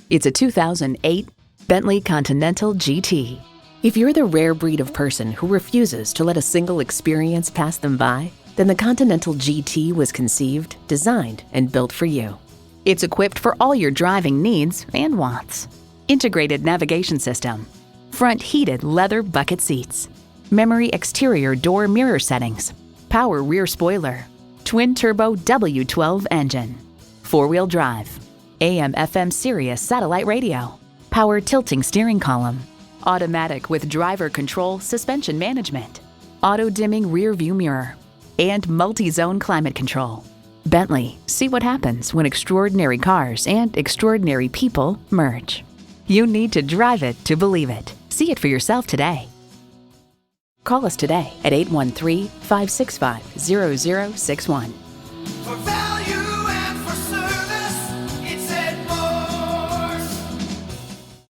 It's a 2008 Bentley Continental GT. If you're the rare breed of person who refuses to let a single experience pass them by, then the Continental GT was conceived, designed, and built for you. It's equipped for all your driving needs and wants. Integrated navigation system, front heated leather bucket seats, memory exterior door mirror settings, power rear spoiler, twin-turbo W-12 engine, four-wheel drive, AM/FM Sirius satellite radio, power tilting steering column, automatic with driver control suspension management, auto-dimming rear view mirror, and multi-zone climate control. Bentley, see what happens when extraordinary cars and extraordinary people merge. You need to drive it to believe it. See it for yourself today. Call us today at 813-565-0061.